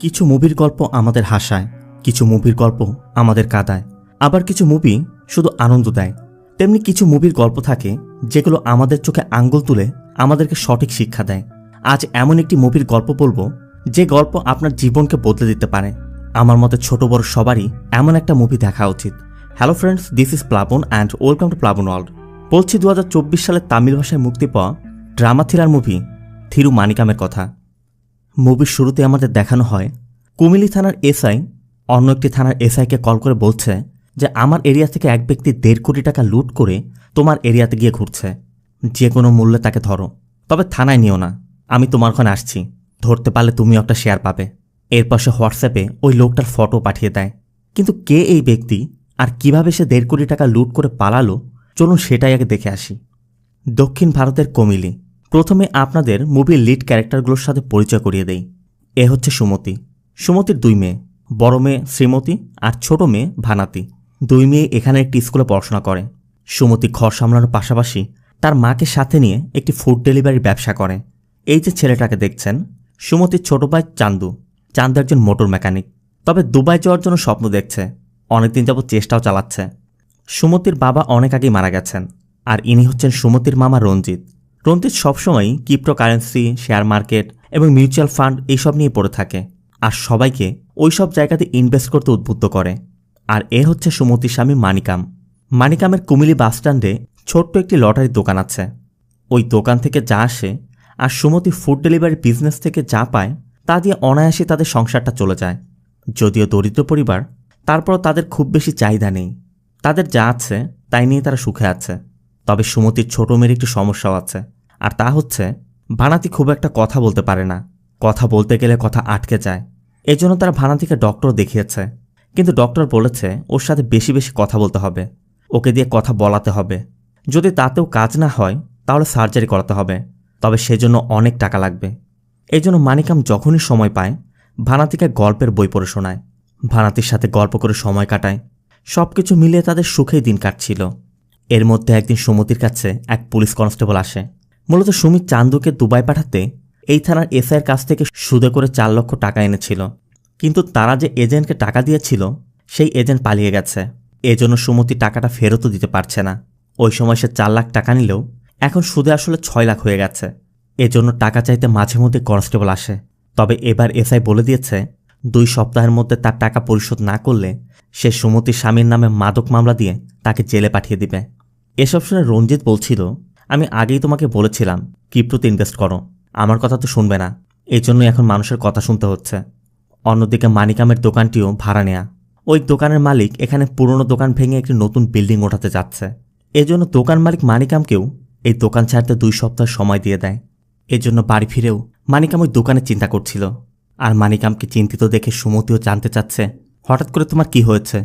কিছু মুভির গল্প আমাদের হাসায়, কিছু মুভির গল্প আমাদের কাঁদায়, আবার কিছু মুভি শুধু আনন্দ দেয়। তেমনি কিছু মুভির গল্প থাকে যেগুলো আমাদের চোখে আঙ্গুল তুলে আমাদেরকে সঠিক শিক্ষা দেয়। আজ এমন একটি মুভির গল্প বলবো যে গল্প আপনার জীবনকে বদলে দিতে পারে। আমার মতে ছোট বড় সবারই এমন একটা মুভি দেখা উচিত। হ্যালো ফ্রেন্ডস, দিস ইজ প্লাবন অ্যান্ড ওয়েলকাম টু প্লাবন ওয়ার্ল্ড। বলছি 2024 সালে তামিল ভাষায় মুক্তি পাওয়া ড্রামা থ্রিলার মুভি থিরু মানিকামের কথা। মুভির শুরুতে আমাদের দেখানো হয় কুমিল্লি থানার এসআই অন্য একটি থানার এসআইকে কল করে বলছে যে আমার এরিয়া থেকে এক ব্যক্তি 1.5 কোটি টাকা লুট করে তোমার এরিয়াতে গিয়ে ঘুরছে, যে কোনো মূল্যে তাকে ধরো, তবে থানায় নিও না, আমি তোমার ওখানে আসছি, ধরতে পারলে তুমিও একটা শেয়ার পাবে। এর পাশে হোয়াটসঅ্যাপে ওই লোকটার ফটো পাঠিয়ে দেয়। কিন্তু কে এই ব্যক্তি আর কিভাবে সে 1.5 কোটি টাকা লুট করে পালালো, চলুন সেটাই আগে দেখে আসি। দক্ষিণ ভারতের কুমিল্লি। প্রথমে আপনাদের মুভির লিড ক্যারেক্টারগুলোর সাথে পরিচয় করিয়ে দেই। এ হচ্ছে সুমতি। সুমতির 2 মেয়ে, বড় মেয়ে শ্রীমতী আর ছোট মেয়ে ভানাতি। 2 মেয়ে এখানে একটি স্কুলে পড়াশোনা করে। সুমতি ঘর সামলানোর পাশাপাশি তার মাকে সাথে নিয়ে একটি ফুড ডেলিভারির ব্যবসা করে। এই যে ছেলেটাকে দেখছেন, সুমতির ছোট ভাই চান্দু। চান্দু একজন মোটর মেকানিক, তবে দুবাই যাওয়ার জন্য স্বপ্ন দেখছে, অনেকদিন যাবত চেষ্টাও চালাচ্ছে। সুমতির বাবা অনেক আগেই মারা গেছেন, আর ইনি হচ্ছেন সুমতির মামা রঞ্জিত। রঞ্জিত সবসময়ই ক্রিপ্টোকারেন্সি, শেয়ার মার্কেট এবং মিউচুয়াল ফান্ড এইসব নিয়ে পড়ে থাকে, আর সবাইকে ওইসব জায়গাতে ইনভেস্ট করতে উদ্বুদ্ধ করে। আর এ হচ্ছে সুমতির স্বামী মানিকাম। মানিকামের কুমিল্লি বাসস্ট্যান্ডে ছোট্ট একটি লটারির দোকান আছে। ওই দোকান থেকে যা আসে আর সুমতি ফুড ডেলিভারি বিজনেস থেকে যা পায় তা দিয়ে অনায়াসে তাদের সংসারটা চলে যায়। যদিও দরিদ্র পরিবার, তারপরও তাদের খুব বেশি চাহিদা নেই। তাদের যা আছে তাই নিয়ে তারা সুখে আছে। তবে সুমতির ছোট মেয়ের একটি সমস্যাও আছে, আর তা হচ্ছে ভানাতি খুব একটা কথা বলতে পারে না। কথা বলতে গেলে কথা আটকে যায়। এজন্য তারা ভানাতিকে ডক্টর দেখিয়েছে, কিন্তু ডক্টর বলেছে ওর সাথে বেশি বেশি কথা বলতে হবে, ওকে দিয়ে কথা বলাতে হবে। যদি তাতেও কাজ না হয় তাহলে সার্জারি করাতে হবে, তবে সেজন্য অনেক টাকা লাগবে। এই জন্য মানিকাম যখনই সময় পায় ভানাতিকে গল্পের বই পড়ে শোনায়, ভানাতির সাথে গল্প করে সময় কাটায়। সব কিছু মিলিয়ে তাদের সুখেই দিন কাটছিল। এর মধ্যে একদিন সুমতির কাছে এক পুলিশ কনস্টেবল আসে। মূলত সুমিত চান্দুকে দুবাই পাঠাতে এই থানার এসআইয়ের কাছ থেকে সুদে করে 4 লক্ষ টাকা এনেছিল, কিন্তু তারা যে এজেন্টকে টাকা দিয়েছিল সেই এজেন্ট পালিয়ে গেছে। এজন্য সুমতি টাকাটা ফেরতও দিতে পারছে না। ওই সময় সে 4 লাখ টাকা নিলেও এখন সুদে আসলে 6 লাখ হয়ে গেছে। এজন্য টাকা চাইতে মাঝে মধ্যে কনস্টেবল আসে। তবে এবার এসআই বলে দিয়েছে 2 সপ্তাহের মধ্যে তার টাকা পরিশোধ না করলে সে সুমতির স্বামীর নামে মাদক মামলা দিয়ে তাকে জেলে পাঠিয়ে দিবে। এসব শুনে রঞ্জিত বলছিল, আমি আগেই তোমাকে বলেছিলাম ক্রিপ্টোতে ইনভেস্ট করো, আমার কথা তো শুনবে না, এই জন্যই এখন মানুষের কথা শুনতে হচ্ছে। অন্যদিকে মানিকামের দোকানটিও ভাড়া নেয়া। ওই দোকানের মালিক এখানে পুরনো দোকান ভেঙে একটি নতুন বিল্ডিং ওঠাতে যাচ্ছে। এজন্য দোকান মালিক মানিকামকেও এই দোকান ছাড়তে 2 সপ্তাহ সময় দিয়ে দেয়। এজন্য বাড়ি ফিরেও মানিকাম ওই দোকানে চিন্তা করছিল। আর মানিকামকে চিন্তিত দেখে সুমতিও জানতে চাচ্ছে, হঠাৎ করে তোমার কি হয়েছে?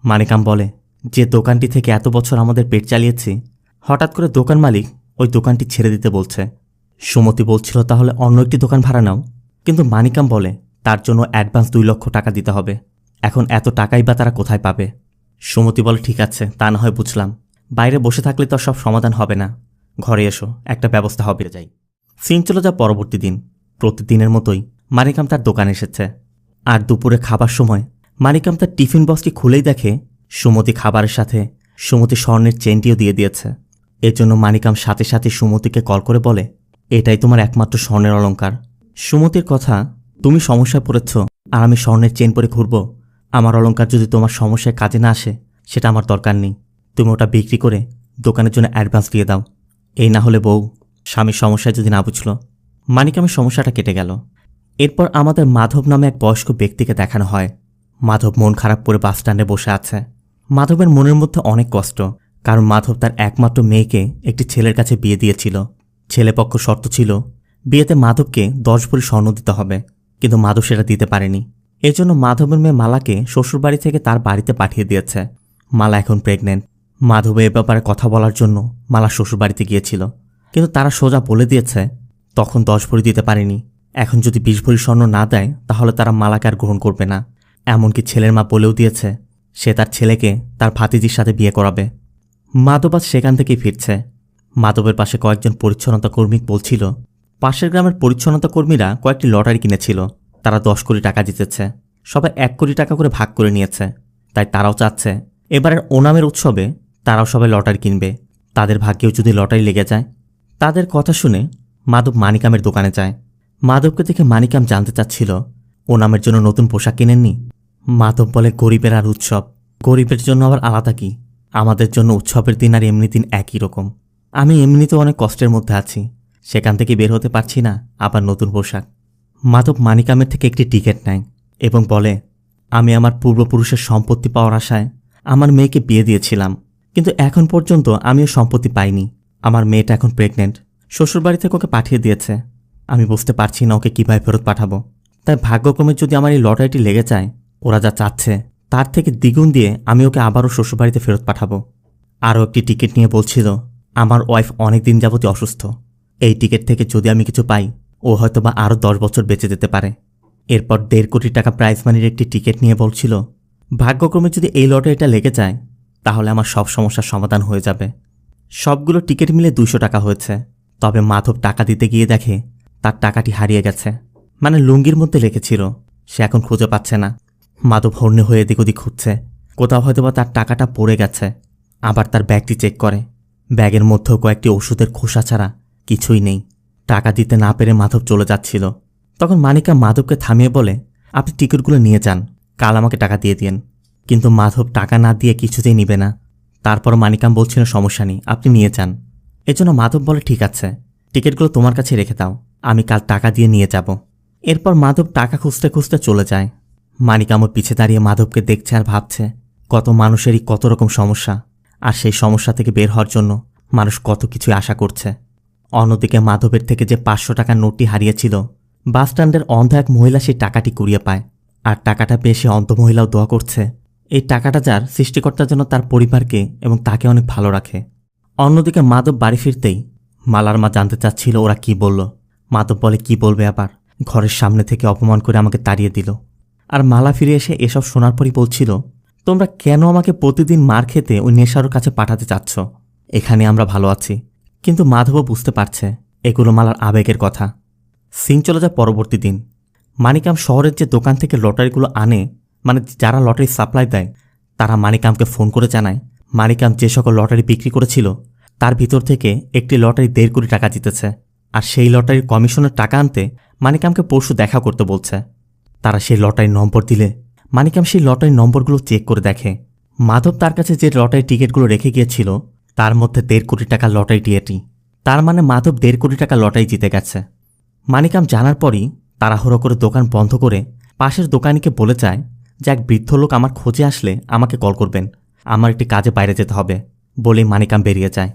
মানিকাম বলে, যে দোকানটি থেকে এত বছর আমাদের পেট চালিয়েছি, হঠাৎ করে দোকান মালিক ওই দোকানটি ছেড়ে দিতে বলছে। সুমতি বলছিল তাহলে অন্য একটি দোকান ভাড়া নাও, কিন্তু মানিকাম বলে তার জন্য অ্যাডভান্স 2 লক্ষ টাকা দিতে হবে। এখন এত টাকাই বা তারা কোথায় পাবে? সুমতি বলে, ঠিক আছে, তা না হয় বুঝলাম, বাইরে বসে থাকলে তো সব সমাধান হবে না, ঘরে এসো, একটা ব্যবস্থা হবে। যাই। সিন চলে যা পরবর্তী দিন। প্রতিদিনের মতোই মানিকাম তার দোকানে এসেছে। আর দুপুরে খাবার সময় মানিকাম তার টিফিন বক্সটি খুলেই দেখে সুমতি খাবারের সাথে সুমতি স্বর্ণের চেনটিও দিয়ে দিয়েছে। এর জন্য মানিকাম সাথে সাথে সুমতিকে কল করে বলে, এটাই তোমার একমাত্র স্বর্ণের অলংকার। সুমতির কথা, তুমি সমস্যায় পড়েছ আর আমি স্বর্ণের চেন পরে ঘুরব? আমার অলংকার যদি তোমার সমস্যায় কাজে না আসে সেটা আমার দরকার নেই, তুমি ওটা বিক্রি করে দোকানের জন্য অ্যাডভান্স দিয়ে দাও। এই না হলে বউ স্বামীর সমস্যায় যদি না বুঝলো। মানিকামের সমস্যাটা কেটে গেল। এরপর আমাদের মাধব নামে এক বয়স্ক ব্যক্তিকে দেখানো হয়। মাধব মন খারাপ করে বাসস্ট্যান্ডে বসে আছে। মাধবের মনের মধ্যে অনেক কষ্ট, কারণ মাধব তার একমাত্র মেয়েকে একটি ছেলের কাছে বিয়ে দিয়েছিল। ছেলেপক্ষ শর্ত ছিল বিয়েতে মাধবকে 10 ভরি স্বর্ণ দিতে হবে, কিন্তু মাধব সেটা দিতে পারেনি। এজন্য মাধবের মেয়ে মালাকে শ্বশুরবাড়ি থেকে তার বাড়িতে পাঠিয়ে দিয়েছে। মালা এখন প্রেগনেন্ট। মাধব এ ব্যাপারে কথা বলার জন্য মালা শ্বশুরবাড়িতে গিয়েছিল, কিন্তু তারা সোজা বলে দিয়েছে তখন 10 ভরি দিতে পারেনি, এখন যদি 20 ভরি স্বর্ণ না দেয় তাহলে তারা মালাকে আর গ্রহণ করবে না। এমনকি ছেলের মা বলেও দিয়েছে সে তার ছেলেকে তার ভাতিজির সাথে বিয়ে করাবে। মাধব আজ সেখান থেকেই ফিরছে। মাধবের পাশে কয়েকজন পরিচ্ছন্নতা কর্মী বলছিল, পাশের গ্রামের পরিচ্ছন্নতা কর্মীরা কয়েকটি লটারি কিনেছিল, তারা 10 কোটি টাকা জিতেছে, সবাই 1 কোটি টাকা করে ভাগ করে নিয়েছে। তাই তারাও চাচ্ছে এবারের ওনামের উৎসবে তারাও সবাই লটারি কিনবে, তাদের ভাগ্যেও যদি লটারি লেগে যায়। তাদের কথা শুনে মাধব মানিকামের দোকানে যায়। মাধবকে দেখে মানিকাম জানতে চাচ্ছিল ওনামের জন্য নতুন পোশাক কিনেননি। মাধব বলে গরিবের আর উৎসব, গরিবের জন্য আবার আলাদা কি? আমাদের জন্য উৎসবের দিন আর এমনি দিন একই রকম। আমি এমনিতেও অনেক কষ্টের মধ্যে আছি, সেখান থেকে বের হতে পারছি না, আবার নতুন পোশাক। মাধব মানিকামের থেকে একটি টিকিট নেয় এবং বলে, আমি আমার পূর্বপুরুষের সম্পত্তি পাওয়ার আশায় আমার মেয়েকে বিয়ে দিয়েছিলাম, কিন্তু এখন পর্যন্ত আমিও সম্পত্তি পাইনি। আমার মেয়েটা এখন প্রেগনেন্ট, শ্বশুরবাড়ি থেকে ওকে পাঠিয়ে দিয়েছে। আমি বুঝতে পারছি না ওকে কীভাবে ফেরত পাঠাবো। তাই ভাগ্যক্রমে যদি আমার এই লটারিটি লেগে যায়, ওরা যা চাচ্ছে তার থেকে দ্বিগুণ দিয়ে আমি ওকে আবারও শ্বশুরবাড়িতে ফেরত পাঠাবো। আরও একটি টিকিট নিয়ে বলছিল, আমার ওয়াইফ অনেক দিন যাবতই অসুস্থ, এই টিকিট থেকে যদি আমি কিছু পাই ও হয়তো বা আরও 10 বছর বেঁচে যেতে পারে। এরপর 1.5 কোটি টাকা প্রাইজ মানির একটি টিকিট নিয়ে বলছিল, ভাগ্যক্রমে যদি এই লটারিটা লেগে যায় তাহলে আমার সব সমস্যার সমাধান হয়ে যাবে। সবগুলো টিকিট মিলে 200 টাকা হয়েছে। তবে মাধব টাকা দিতে গিয়ে দেখে তার টাকাটি হারিয়ে গেছে, মানে লুঙ্গির মধ্যে রেখেছিল, সে এখন খুঁজে পাচ্ছে না। মাধব হর্নে হয়ে এদিক ওদিক খুঁজছে, কোথাও হয়তো বা তার টাকাটা পড়ে গেছে। আবার তার ব্যাগটি চেক করে, ব্যাগের মধ্যেও কয়েকটি ওষুধের খোসা ছাড়া কিছুই নেই। টাকা দিতে না পেরে মাধব চলে যাচ্ছিল। তখন মানিকা মাধবকে থামিয়ে বলে, আপনি টিকিটগুলো নিয়ে যান, কাল আমাকে টাকা দিয়ে দিন। কিন্তু মাধব টাকা না দিয়ে কিছুতেই নিবে না। তারপর মানিকাম বলছিল, সমস্যা নেই, আপনি নিয়ে যান। এজন্য মাধব বলে, ঠিক আছে, টিকিটগুলো তোমার কাছে রেখে দাও, আমি কাল টাকা দিয়ে নিয়ে যাব। এরপর মাধব টাকা খুঁজতে খুঁজতে চলে যায়। মানিকামও পিছে দাঁড়িয়ে মাধবকে দেখছে আর ভাবছে, কত মানুষেরই কত রকম সমস্যা, আর সেই সমস্যা থেকে বের হওয়ার জন্য মানুষ কত কিছুই আশা করছে। অন্যদিকে মাধবের থেকে যে 500 টাকার নোটটি হারিয়েছিল, বাসস্ট্যান্ডের অন্ধ এক মহিলা সেই টাকাটি কুড়িয়ে পায়। আর টাকাটা পেয়ে সে অন্ধ মহিলাও দোয়া করছে এই টাকাটা যার সৃষ্টিকর্তার জন্য তার পরিবারকে এবং তাকে অনেক ভালো রাখে। অন্যদিকে মাধব বাড়ি ফিরতেই মালার মা জানতে চাচ্ছিল ওরা কি বলল। মাধব বলে, কি বলবে আবার, ঘরের সামনে থেকে অপমান করে আমাকে তাড়িয়ে দিল। আর মালা ফিরে এসে এসব শোনার পরই বলছিল, তোমরা কেন আমাকে প্রতিদিন মার খেতে ওই নেশারোর কাছে পাঠাতে চাচ্ছ? এখানে আমরা ভালো আছি। কিন্তু মাধবও বুঝতে পারছে এগুলো মালার আবেগের কথা। সিন চলে যায় পরবর্তী দিন। মানিকাম শহরের যে দোকান থেকে লটারিগুলো আনে, মানে যারা লটারি সাপ্লাই দেয়, তারা মানিকামকে ফোন করে জানায় মানিকাম যে সকল লটারি বিক্রি করেছিল তার ভিতর থেকে একটি লটারি 1.5 কোটি টাকা জিতেছে। আর সেই লটারির কমিশনের টাকা আনতে মানিকামকে পরশু দেখা করতে বলছে। তারা সেই লটারির নম্বর দিলে মানিকাম সেই লটারির নম্বরগুলো চেক করে দেখে মাধব তার কাছে যে লটারি টিকিটগুলো রেখে গিয়েছিল তার মধ্যে 1.5 কোটি টাকার লটারিটি এটি। তার মানে মাধব 1.5 কোটি টাকা লটারি জিতে গেছে। মানিকাম জানার পরই তাড়াহুড়ো করে দোকান বন্ধ করে পাশের দোকানিকে বলে যায় যে এক বৃদ্ধ লোক আমার খোঁজে আসলে আমাকে কল করবেন, আমার একটি কাজে বাইরে যেতে হবে। বলেই মানিকাম বেরিয়ে যায়।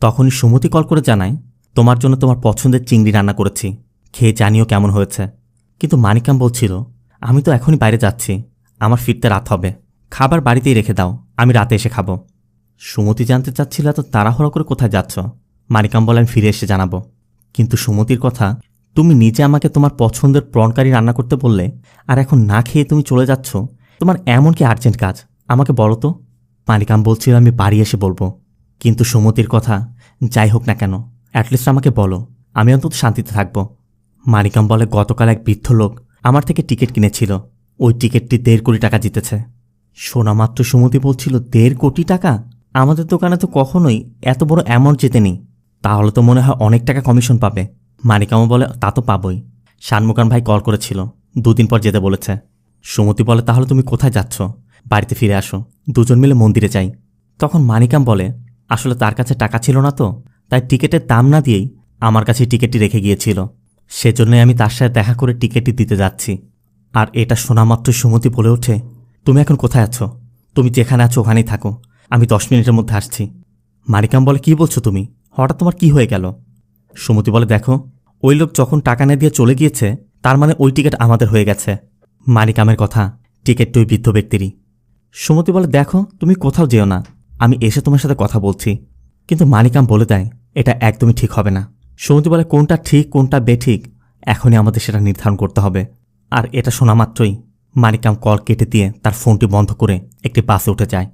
তখনই সুমতি কল করে জানায়, তোমার জন্য তোমার পছন্দের চিংড়ি রান্না করেছি, খেয়ে জানিও কেমন হয়েছে। কিন্তু মানিকাম বলছিল, আমি তো এখনই বাইরে যাচ্ছি, আমার ফিরতে রাত হবে, খাবার বাড়িতেই রেখে দাও, আমি রাতে এসে খাবো। সুমতি জানতে চাচ্ছিল এত তাড়াহুড়ো করে কোথায় যাচ্ছ। মানিকাম বলে, আমি ফিরে এসে জানাবো। কিন্তু সুমতির কথা, তুমি নিজে আমাকে তোমার পছন্দের প্রণকারী রান্না করতে বললে, আর এখন না খেয়ে তুমি চলে যাচ্ছ, তোমার এমন কি আর্জেন্ট কাজ আমাকে বলো তো। মানিকাম বলছিল, আমি বাড়ি এসে বলবো। কিন্তু সুমতির কথা, যাই হোক না কেন অ্যাটলিস্ট আমাকে বলো, আমি অন্তত শান্তিতে থাকব। মানিকাম বলে, গতকাল এক বৃদ্ধ লোক আমার থেকে টিকিট কিনেছিল, ওই টিকিটটি 1.5 কোটি টাকা জিতেছে। শোনা মাত্র সুমতি বলছিল, 1.5 কোটি টাকা? আমাদের দোকানে তো কখনোই এত বড় অ্যামাউন্ট জেতেনি, তাহলে তো মনে হয় অনেক টাকা কমিশন পাবে। মানিকামও বলে, তা তো পাবই, শানমুকান ভাই কল করেছিল, 2 দিন পর যেতে বলেছে। সুমতি বলে, তাহলে তুমি কোথায় যাচ্ছ? বাড়িতে ফিরে আসো, দুজন মিলে মন্দিরে যাই। তখন মানিকাম বলে, আসলে তার কাছে টাকা ছিল না তো, তাই টিকিটের দাম না দিয়েই আমার কাছে টিকিটটি রেখে গিয়েছিল, সেজন্যই আমি তার সাথে দেখা করে টিকিটটি দিতে যাচ্ছি। আর এটা শোনা মাত্রই সুমতি বলে ওঠে, তুমি এখন কোথায় আছো? তুমি যেখানে আছো ওখানেই থাকো, আমি 10 মিনিটের মধ্যে আসছি। মানিকাম বলে, কি বলছো তুমি, হঠাৎ তোমার কি হয়ে গেল? সুমতি বলে, দেখো, ওই লোক যখন টাকা না দিয়ে চলে গিয়েছে তার মানে ওই টিকিট আমাদের হয়ে গেছে। মানিকামের কথা, টিকিটটি ওই বৃদ্ধ ব্যক্তিরই। সুমতি বলে, দেখো, তুমি কোথাও যেও না, আমি এসে তোমার সাথে কথা বলছি। কিন্তু মানিকাম বলে দেয়, এটা একদমই ঠিক হবে না। সুমতি বলে, কোনটা ঠিক কোনটা বেঠিক এখনই আমাদের সেটা নির্ধারণ করতে হবে। আর এটা শোনা মাত্রই মানিকাম কল কেটে দিয়ে তার ফোনটি বন্ধ করে একটি বাসে উঠে যায়।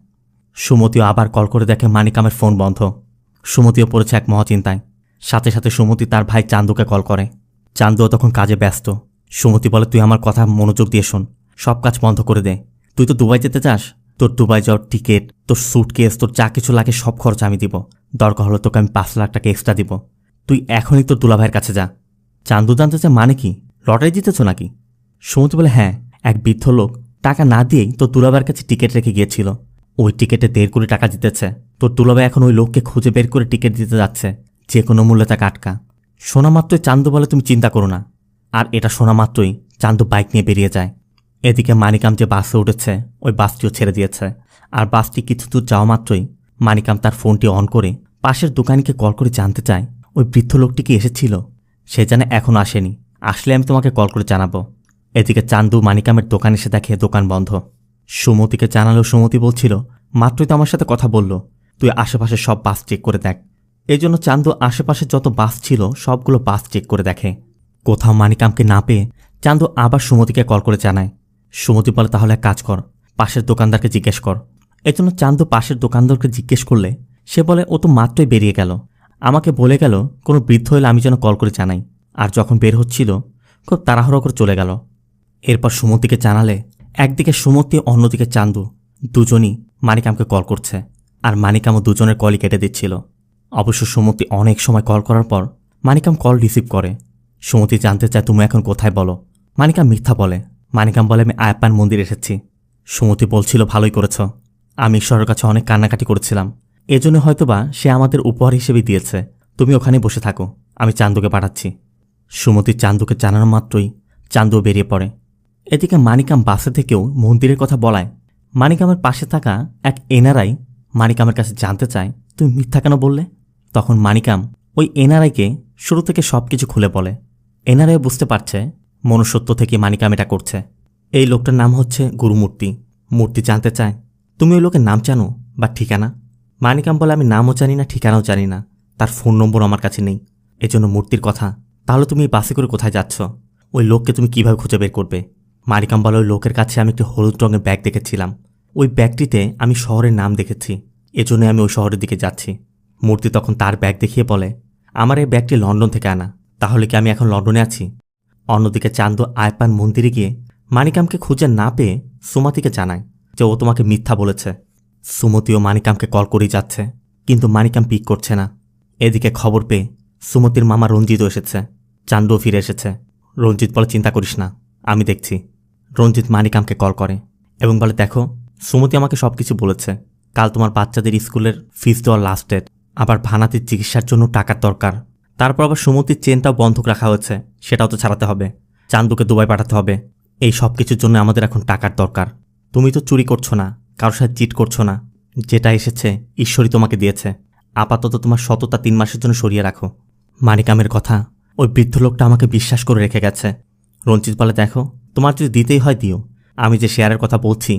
সুমতিও আবার কল করে দেখে মানিকামের ফোন বন্ধ। সুমতিও পড়েছে এক মহাচিন্তায়। সাথে সাথে সুমতি তার ভাই চান্দুকে কল করে। চান্দুও তখন কাজে ব্যস্ত। সুমতি বলে, তুই আমার কথা মনোযোগ দিয়ে শোন, সব কাজ বন্ধ করে দে। তুই তো দুবাই যেতে চাস, তোর দুবাই যাওয়ার টিকিট, তোর স্যুটকেস, তোর যা কিছু লাগে সব খরচ আমি দিব। দরকার হলো তোকে আমি 5 লাখ টাকা এক্সট্রা দিব। তুই এখনই তোর দুলাভাইয়ের কাছে যা। চান্দু জানতে চায়, মানে কি, লটারি জিতেছ নাকি? সুমতি বলে, হ্যাঁ, এক বৃদ্ধ লোক টাকা না দিয়েই তোর দুলাভাইয়ের কাছে টিকিট রেখে গিয়েছিল। ওই টিকিটে 1.5 কোটি টাকা জিতেছে। তোর দুলাভাই এখন ওই লোককে খুঁজে বের করে টিকিট দিতে যাচ্ছে, যে কোনো মূল্যে তাকে আটকা। শোনা মাত্রই চান্দু বলে, তুমি চিন্তা করো না। আর এটা শোনা মাত্রই চান্দু বাইক নিয়ে বেরিয়ে যায়। এদিকে মানিকাম যে বাসে উঠেছে, ওই বাসটিও ছেড়ে দিয়েছে। আর বাসটি কিছু দূর যাওয়া মাত্রই মানিকাম তার ফোনটি অন করে পাশের দোকানিকে কল করে জানতে চায়, ওই বৃদ্ধ লোকটি কি এসেছিল? সে জানে এখনও আসেনি, আসলে আমি তোমাকে কল করে জানাবো। এদিকে চান্দু মানিকামের দোকান এসে দেখে দোকান বন্ধ। সুমতিকে জানালেও সুমতি বলছিল, মাত্রই তো আমার সাথে কথা বলল, তুই আশেপাশে সব বাস চেক করে দেখ। এই জন্য চান্দু আশেপাশে যত বাস ছিল সবগুলো বাস চেক করে দেখে। কোথাও মানিকামকে না পেয়ে চান্দু আবার সুমতিকে কল করে জানায়। সুমতি বলে, তাহলে এক কাজ কর, পাশের দোকানদারকে জিজ্ঞেস কর। এজন্য চান্দু পাশের দোকানদারকে জিজ্ঞেস করলে সে বলে, ও তো মাত্রই বেরিয়ে গেল, আমাকে বলে গেল কোনো বৃদ্ধ হলে আমি যেন কল করে জানাই। আর যখন বের হচ্ছিল খুব তাড়াহুড়ো করে চলে গেল। এরপর সুমতিকে জানালে একদিকে সুমতি, অন্যদিকে চান্দু দুজনই মানিকামকে কল করছে। আর মানিকামও দুজনের কলই কেটে দিচ্ছিল। অবশ্য সুমতি অনেক সময় কল করার পর মানিকাম কল রিসিভ করে। সুমতি জানতে চায়, তুমি এখন কোথায় বলো। মানিকাম মিথ্যা বলে। মানিকাম বলে, আমি আয়াপ্পান মন্দির এসেছি। সুমতি বলছিল, ভালোই করেছ, আমি ঈশ্বরের কাছে অনেক কান্নাকাটি করেছিলাম, এজন্য হয়তোবা সে আমাদের উপহার হিসেবে দিয়েছে। তুমি ওখানে বসে থাকো, আমি চান্দুকে পাঠাচ্ছি। সুমতি চান্দুকে জানানো মাত্রই চান্দুও বেরিয়ে পড়ে। এদিকে মানিকাম বাসে থেকেও মন্দিরের কথা বলায় মানিকামের পাশে থাকা এক এনআরআই মানিকামের কাছে জানতে চায়, তুমি মিথ্যা কেন বললে? তখন মানিকাম ওই এনআরআইকে শুরু থেকে সব কিছু খুলে বলে। এনআরআই বুঝতে পারছে মনুষ্যত্ব থেকে মানিকাম এটা করছে। এই লোকটার নাম হচ্ছে গুরুমূর্তি। মূর্তি জানতে চায়, তুমি ওই লোকের নাম জানো বা ঠিকানা? মানিকাম বলে, আমি নামও জানি না, ঠিকানাও জানি না, তার ফোন নম্বর আমার কাছে নেই। এজন্য মূর্তির কথা। তাহলে তুমি এই বাসে করে কোথায় যাচ্ছ? ওই লোককে তুমি কিভাবে খুঁজে বের করবে? মানিকাম বলে, ওই লোকের কাছে আমি একটি হলুদ রঙের ব্যাগ দেখেছিলাম, ওই ব্যাগটিতে আমি শহরের নাম দেখেছি, এজন্য আমি ওই শহরের দিকে যাচ্ছি। মূর্তি তখন তার ব্যাগ দেখিয়ে বলে, আমার এই ব্যাগটি লন্ডন থেকে আনা, তাহলে কি আমি এখন লন্ডনে আছি? অন্যদিকে চান্দু আয়াপ্পান মন্দিরে গিয়ে মানিকামকে খুঁজে না পেয়ে সুমতিকে জানায় যে ও তোমাকে মিথ্যা বলেছে। সুমতিও মানিকামকে কল করেই যাচ্ছে, কিন্তু মানিকাম পিক করছে না। এদিকে খবর পেয়ে সুমতির মামা রঞ্জিতও এসেছে। চান্দুও ফিরে এসেছে। রঞ্জিত বলে, চিন্তা করিস না, আমি দেখছি। রঞ্জিত মানিকামকে কল করে এবং বলে, দেখো, সুমতি আমাকে সব কিছু বলেছে। কাল তোমার বাচ্চাদের স্কুলের ফিস দেওয়ার লাস্ট ডেট, আবার ভানাতির চিকিৎসার জন্য টাকার দরকার। তারপর আবার সুমতির চেনটাও বন্ধক রাখা হয়েছে, সেটাও তো ছাড়াতে হবে। চান্দুকে দুবাই পাঠাতে হবে। এই সব কিছুর জন্য আমাদের এখন টাকার দরকার। তুমি তো চুরি করছো না, কারোর সাথে চিট করছো না, যেটা এসেছে ঈশ্বরই তোমাকে দিয়েছে। আপাতত তোমার সততা 3 মাসের জন্য সরিয়ে রাখো। মানিকামের কথা ওই বৃদ্ধ লোকটা আমাকে বিশ্বাস করে রেখে গেছে। রঞ্জিত বলে, দেখো, তোমার যদি দিতেই হয় দিও, আমি যে শেয়ারের কথা বলছি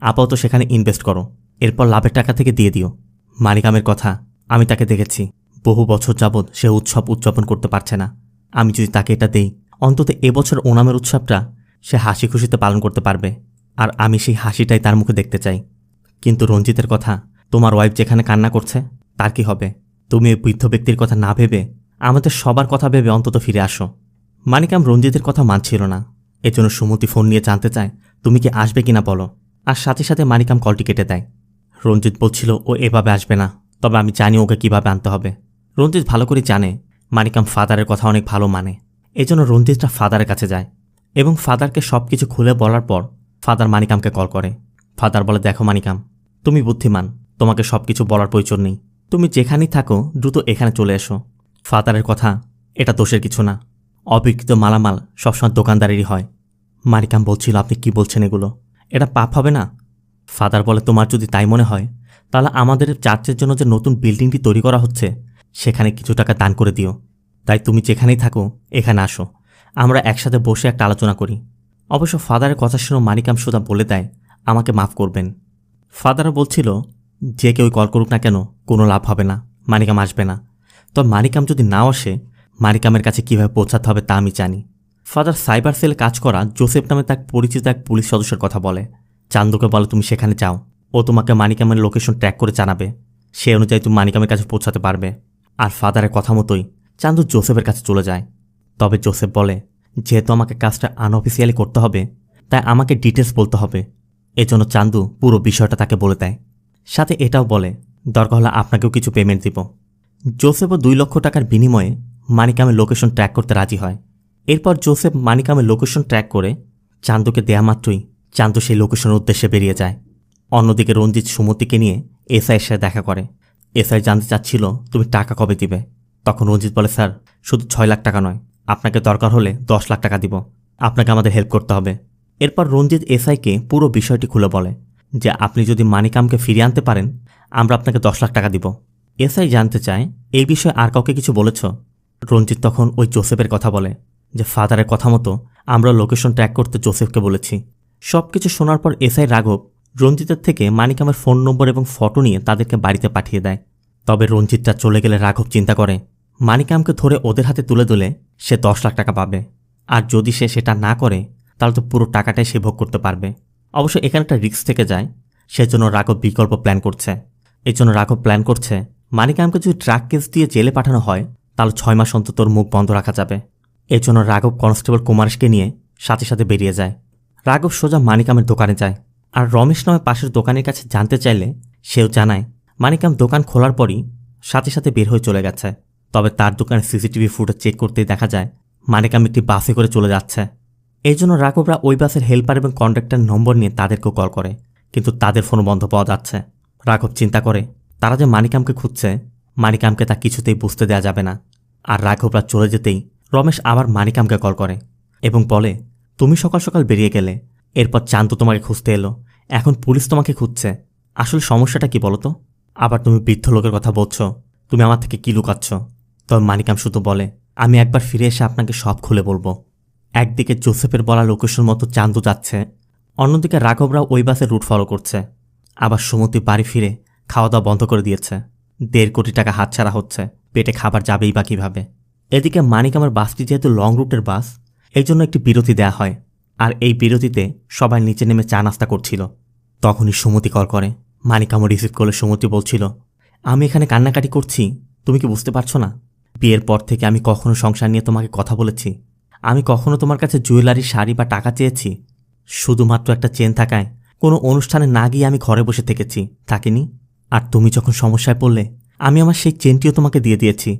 আপাতত সেখানে ইনভেস্ট করো, এরপর লাভের টাকা থেকে দিয়ে দিও। মানিকামের কথা, আমি তাকে দেখেছি, বহু বছর যাবৎ সে উৎসব উদযাপন করতে পারছে না। আমি যদি তাকে এটা দেই, অন্তত এবছর ওনামের উৎসবটা সে হাসি খুশিতে পালন করতে পারবে, আর আমি সেই হাসিটাই তার মুখে দেখতে চাই। কিন্তু রঞ্জিতের কথা, তোমার ওয়াইফ যেখানে কান্না করছে তার কি হবে? তুমি ওই বৃদ্ধ ব্যক্তির কথা না ভেবে আমাদের সবার কথা ভেবে অন্তত ফিরে আসো। মানিকাম রঞ্জিতের কথা মানছিল না। এজন্য সুমতি ফোন নিয়ে জানতে চায়, তুমি কি আসবে কিনা বলো। আর সাথে সাথে মানিকাম কলটি কেটে দেয়। রঞ্জিত বলছিল, ও এভাবে আসবে না, তবে আমি জানি ওকে কিভাবে আনতে হবে। রঞ্জিত ভালো করে জানে মানিকাম ফাদারের কথা অনেক ভালো মানে। এজন্য রঞ্জিতটা ফাদারের কাছে যায় এবং ফাদারকে সব কিছু খুলে বলার পর ফাদার মানিকামকে কল করে। ফাদার বলে, দেখো মানিকাম, তুমি বুদ্ধিমান, তোমাকে সব কিছু বলার প্রয়োজন নেই, তুমি যেখানেই থাকো দ্রুত এখানে চলে এসো। ফাদারের কথা, এটা দোষের কিছু না, অবিকৃত মালামাল সবসময় দোকানদারেরই হয়। মানিকাম বলছিল, আপনি কি বলছেন এগুলো, এটা পাপ হবে না? ফাদার বলে, তোমার যদি তাই মনে হয় তাহলে আমাদের চার্চের জন্য যে নতুন বিল্ডিংটি তৈরি করা হচ্ছে সেখানে কিছু টাকা দান করে দিও। তাই তুমি যেখানেই থাকো এখানে আসো, আমরা একসাথে বসে একটা আলোচনা করি। অবশ্য ফাদারের কথা শুনে মানিকাম সোজা বলে দেয়, আমাকে মাফ করবেন। ফাদারও বলছিল, যে কেউ কল করুক না কেন কোনো লাভ হবে না, মানিকাম আসবে না। তবে মানিকাম যদি নাও আসে, মানিকামের কাছে কীভাবে পৌঁছাতে হবে তা আমি জানি। ফাদার সাইবার সেলে কাজ করা জোসেফ নামে তার পরিচিত এক পুলিশ সদস্যের কথা বলে। চান্দুকে বলে, তুমি সেখানে যাও, ও তোমাকে মানিকামের লোকেশন ট্র্যাক করে জানাবে, সে অনুযায়ী তুমি মানিকামের কাছে পৌঁছাতে পারবে। আর ফাদারের কথা মতোই চান্দু জোসেফের কাছে চলে যায়। তবে জোসেফ বলে যেহেতু আমাকে কাজটা আনঅফিসিয়ালি করতে হবে, তাই আমাকে ডিটেলস বলতে হবে। এজন্য চান্দু পুরো বিষয়টা তাকে বলে দেয়। সাথে এটাও বলে দরকার হলে আপনাকেও কিছু পেমেন্ট দিব। জোসেফও 2 লক্ষ টাকার বিনিময়ে মানিকামের লোকেশন ট্র্যাক করতে রাজি হয়। এরপর জোসেফ মানিকামের লোকেশন ট্র্যাক করে চান্দুকে দেয়া মাত্রই চান্দু সেই লোকেশনের উদ্দেশ্যে বেরিয়ে যায়। অন্যদিকে রঞ্জিত সুমতিকে নিয়ে এসআইয়ের সাথে দেখা করে। এসআই জানতে চাচ্ছিল তুমি টাকা কবে দিবে। তখন রঞ্জিত বলে, স্যার শুধু 6 লাখ টাকা নয়, আপনাকে দরকার হলে 10 লাখ টাকা দিব। আপনাকে আমাদের হেল্প করতে হবে। এরপর রঞ্জিত এসআইকে পুরো বিষয়টি খুলে বলে যে আপনি যদি মানিকামকে ফিরিয়ে আনতে পারেন, আমরা আপনাকে 10 লাখ টাকা দিব। এসআই জানতে চায় এই বিষয়ে আর কাউকে কিছু বলেছ? রঞ্জিত তখন ওই জোসেফের কথা বলে যে ফাদারের কথা মতো আমরা লোকেশন ট্র্যাক করতে জোসেফকে বলেছি। সব কিছু শোনার পর এসআই রাঘব রঞ্জিতের থেকে মানিকামের ফোন নম্বর এবং ফটো নিয়ে তাদেরকে বাড়িতে পাঠিয়ে দেয়। তবে রঞ্জিতটা চলে গেলে রাঘব চিন্তা করে মানিকামকে ধরে ওদের হাতে তুলে দিলে সে 10 লাখ টাকা পাবে, আর যদি সে সেটা না করে তাহলে তো পুরো টাকাটাই সে ভোগ করতে পারবে। অবশ্য এখানে একটা রিস্ক থেকে যায়, সেজন্য রাঘব বিকল্প প্ল্যান করছে। এই জন্য রাঘব প্ল্যান করছে মানিকামকে যদি ড্রাগ কেস দিয়ে জেলে পাঠানো হয় তাহলে 6 মাস অন্তত তোর মুখ বন্ধ রাখা যাবে। এর জন্য রাঘব কনস্টেবল কুমারেশকে নিয়ে সাথে সাথে বেরিয়ে যায়। রাঘব সোজা মানিকামের দোকানে যায়, আর রমেশ নামে পাশের দোকানের কাছে জানতে চাইলে সেও জানায় মানিকাম দোকান খোলার পরই সাথে সাথে বের হয়ে চলে গেছে। তবে তার দোকানে সিসিটিভি ফুটেজ চেক করতেই দেখা যায় মানিকাম একটি বাসে করে চলে যাচ্ছে। এই জন্য রাঘবরা ওই বাসের হেল্পার এবং কন্ডাক্টর নম্বর নিয়ে তাদেরকেও কল করে, কিন্তু তাদের ফোন বন্ধ পাওয়া যাচ্ছে। রাঘব চিন্তা করে তারা যে মানিকামকে খুঁজছে, মানিকামকে তা কিছুতেই বুঝতে দেওয়া যাবে না। আর রাঘবরা চলে যেতেই রমেশ আবার মানিকামকে কল করে এবং বলে তুমি সকাল সকাল বেরিয়ে গেলে, এরপর চান্দু তোমাকে খুঁজতে এলো, এখন পুলিশ তোমাকে খুঁজছে। আসলে সমস্যাটা কি বলো তো? আবার তুমি বৃদ্ধ লোকের কথা বলছো, তুমি আমার থেকে কি লুকাচ্ছ? তবে মানিকাম শুধু বলে আমি একবার ফিরে এসে আপনাকে সব খুলে বলবো। একদিকে জোসেফের বলা লোকেশন মতো চান্দু যাচ্ছে, অন্যদিকে রাঘবরাও ওই বাসের রুট ফলো করছে। আবার সুমতি বাড়ি ফিরে খাওয়া দাওয়া বন্ধ করে দিয়েছে। 1.5 কোটি টাকা হাতছাড়া হচ্ছে, পেটে খাবার যাবেই বা কীভাবে? এদিকে মানিকামের বাসটি যেহেতু লং রুটের বাস, এই জন্য একটি বিরতি দেয়া হয়, আর এই বিরতিতে সবাই নিচে নেমে চা নাস্তা করছিল। তখনই সুমতি কল করে। মানিকামও রিসিভ করলে সুমতি বলছিল আমি এখানে কান্নাকাটি করছি, তুমি কি বুঝতে পারছো না? বিয়ের পর থেকে আমি কখনো সংসার নিয়ে তোমাকে কথা বলেছি? আমি কখনো তোমার কাছে জুয়েলারি, শাড়ি বা টাকা চেয়েছি? শুধুমাত্র একটা চেন থাকায় কোনো অনুষ্ঠানে না গিয়ে আমি ঘরে বসে থেকেছি, থাকিনি? আর তুমি যখন সমস্যায় পড়লে আমি আমার সেই চেনটিও তোমাকে দিয়ে দিয়েছি।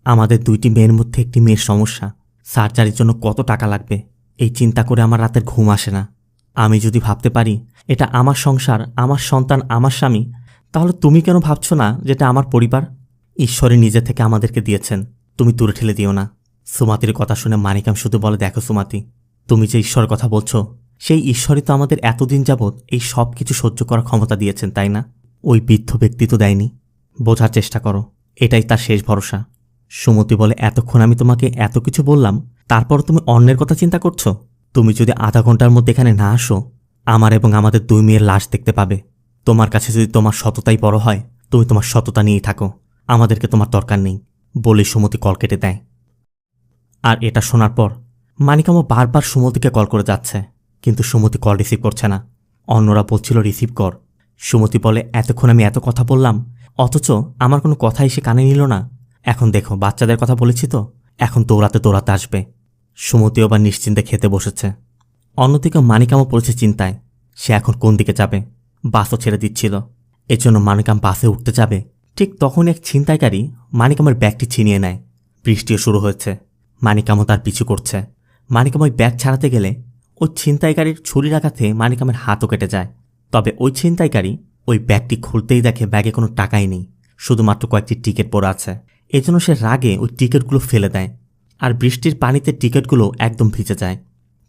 আমাদের 2টি মেয়ের মধ্যে একটি মেয়ের সমস্যা, সার্জারির জন্য কত টাকা লাগবে এই চিন্তা করে আমার রাতের ঘুম আসে না। আমি যদি ভাবতে পারি এটা আমার সংসার, আমার সন্তান, আমার স্বামী, তাহলে তুমি কেন ভাবছো না যেটা আমার পরিবার? ঈশ্বরই নিজে থেকে আমাদেরকে দিয়েছেন, তুমি দূরে ঠেলে দিও না। সুমাতির কথা শুনে মানিকাম শুধু বলে দেখো সুমাতি, তুমি যে ঈশ্বরের কথা বলছো, সেই ঈশ্বরই তো আমাদের এতদিন যাবৎ এই সব কিছু সহ্য করার ক্ষমতা দিয়েছেন, তাই না? ওই বৃদ্ধ ব্যক্তি তো দেয়নি। বোঝার চেষ্টা করো, এটাই তার শেষ ভরসা। সুমতি বলে এতক্ষণ আমি তোমাকে এত কিছু বললাম, তারপর তুমি অন্যের কথা চিন্তা করছো? তুমি যদি আধা ঘন্টার মধ্যে এখানে না আসো, আমার এবং আমাদের 2 মেয়ের লাশ দেখতে পাবে। তোমার কাছে যদি তোমার সততাই বড় হয়, তুমি তোমার সততা নিয়েই থাকো, আমাদেরকে তোমার দরকার নেই বলে সুমতি কল কেটে দেয়। আর এটা শোনার পর মানিকামও বারবার সুমতিকে কল করে যাচ্ছে, কিন্তু সুমতি কল রিসিভ করছে না। অন্যরা বলছিল রিসিভ কর। সুমতি বলে এতক্ষণ আমি এত কথা বললাম, অথচ আমার কোনো কথাই সে কানে নিল না। এখন দেখো বাচ্চাদের কথা বলেছি তো, এখন দৌড়াতে দৌড়াতে আসবে। সুমতিও আবার নিশ্চিন্তে খেতে বসেছে। অন্যদিকে মানিকামও পড়েছে চিন্তায়, সে এখন কোন দিকে যাবে। বাসও ছেড়ে দিচ্ছিল, এজন্য মানিকাম বাসে উঠতে যাবে, ঠিক তখন এক ছিনতাইকারী মানিকামের ব্যাগটি ছিনিয়ে নেয়। বৃষ্টিও শুরু হয়েছে, মানিকামও তার পিছু করছে। মানিকাম ওই ব্যাগ ছাড়াতে গেলে ওই ছিনতাইকারীর ছুরির আঘাতে মানিকামের হাতও কেটে যায়। তবে ওই ছিনতাইকারী ওই ব্যাগটি খুলতেই দেখে ব্যাগে কোনো টাকাই নেই, শুধুমাত্র কয়েকটি টিকিট পড়ে আছে। এজন্য সে রাগে ওই টিকিটগুলো ফেলে দেয়, আর বৃষ্টির পানিতে টিকিটগুলো একদম ভিজে যায়।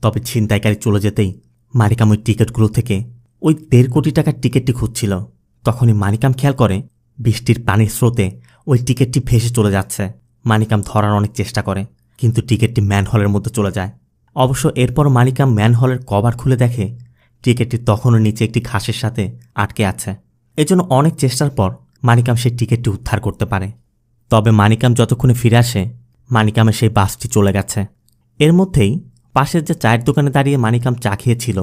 তবে ছিনতাইকারী চলে যেতেই মানিকাম ওই টিকিটগুলো থেকে ওই 1.5 কোটি টাকার টিকিটটি খুঁজছিল। তখনই মানিকাম খেয়াল করে বৃষ্টির পানির স্রোতে ওই টিকিটটি ভেসে চলে যাচ্ছে। মানিকাম ধরার অনেক চেষ্টা করে, কিন্তু টিকিটটি ম্যানহলের মধ্যে চলে যায়। অবশ্য এরপর মানিকাম ম্যানহলের কভার খুলে দেখে টিকিটটি তখনও নিচে একটি ঘাসের সাথে আটকে আছে। এজন্য অনেক চেষ্টার পর মানিকাম সেই টিকিটটি উদ্ধার করতে পারে। তবে মানিকাম যতক্ষণে ফিরে আসে, মানিকামের সেই বাসটি চলে গেছে। এর মধ্যেই পাশের যে চায়ের দোকানে দাঁড়িয়ে মানিকাম চা খেয়েছিল,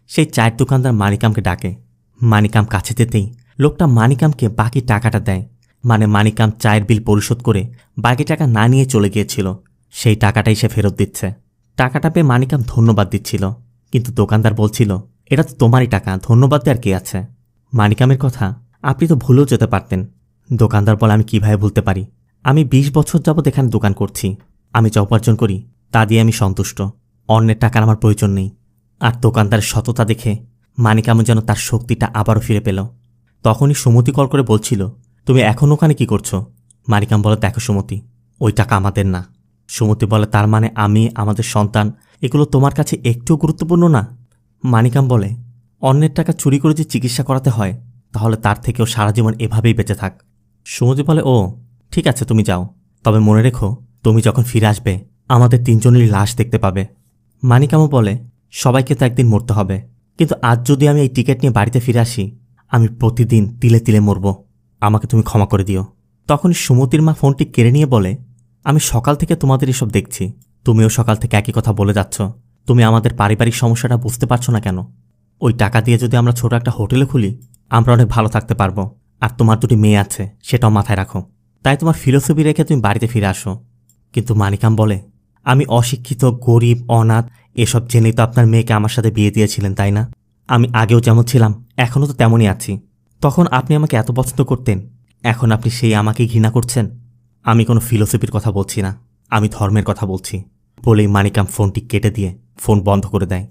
সেই চায়ের দোকানদার মানিকামকে ডাকে। মানিকাম কাছে যেতেই লোকটা মানিকামকে বাকি টাকাটা দেয়। মানে মানিকাম চায়ের বিল পরিশোধ করে বাকি টাকা না নিয়ে চলে গিয়েছিল, সেই টাকাটাই সে ফেরত দিচ্ছে। টাকাটা পেয়ে মানিকাম ধন্যবাদ দিচ্ছিল, কিন্তু দোকানদার বলছিল, এটা তো তোমারই টাকা, ধন্যবাদ দেওয়ার কি আছে? মানিকামের কথা আপনি তো ভুলেও যেতে পারতেন। দোকানদার বলে, আমি কিভাবে ভুলতে পারি? আমি 20 বছর যাবৎ এখানে দোকান করছি। আমি যা উপার্জন করি তা দিয়ে আমি সন্তুষ্ট। অন্যের টাকার আমার প্রয়োজন নেই। আর দোকানদারের সততা দেখে মানিকাম যেন তার শক্তিটা আবারও ফিরে পেল। তখনই সুমতি কল করে বলছিল, তুমি এখন ওখানে কি করছো? মানিকাম বলে, দেখো সুমতি, ওই টাকা আমাদের না। সুমতি বলে, তার মানে আমি, আমাদের সন্তান, এগুলো তোমার কাছে একটুও গুরুত্বপূর্ণ না? মানিকাম বলে, অন্যের টাকা চুরি করে যে চিকিৎসা করাতে হয়, তাহলে তার থেকেও সারা জীবন এভাবেই বেঁচে থাক। সুমতি বলে, ও ঠিক আছে, তুমি যাও, তবে মনে রেখো তুমি যখন ফিরে আসবে আমাদের 3 জনেরই লাশ দেখতে পাবে। মানিকামও বলে, সবাইকে তো একদিন মরতে হবে, কিন্তু আজ যদি আমি এই টিকিট নিয়ে বাড়িতে ফিরে আসি, আমি প্রতিদিন তিলে তিলে মরব। আমাকে তুমি ক্ষমা করে দিও। তখনই সুমতির মা ফোনটি কেড়ে নিয়ে বলে, আমি সকাল থেকে তোমাদের এসব দেখছি, তুমিও সকাল থেকে একই কথা বলে যাচ্ছ। তুমি আমাদের পারিবারিক সমস্যাটা বুঝতে পারছো না কেন? ওই টাকা দিয়ে যদি আমরা ছোট একটা হোটেলে খুলি, আমরা অনেক ভালো থাকতে পারবো। আর তোমার 2টি মেয়ে আছে, সেটাও মাথায় রাখো। তাই তোমার ফিলোসফি রেখে তুমি বাড়িতে ফিরে আসো। কিন্তু মানিকাম বলে, আমি অশিক্ষিত, গরিব, অনাথ, এসব জেনেই তো আপনার মেয়েকে আমার সাথে বিয়ে দিয়েছিলেন, তাই না? আমি আগেও যেমন ছিলাম এখনও তো তেমনই আছি। তখন আপনি আমাকে এত পছন্দ করতেন, এখন আপনি সেই আমাকে ঘৃণা করছেন। আমি কোনো ফিলোসফির কথা বলছি না, আমি ধর্মের কথা বলছি। বলেই মানিকাম ফোনটি কেটে দিয়ে ফোন বন্ধ করে দেয়।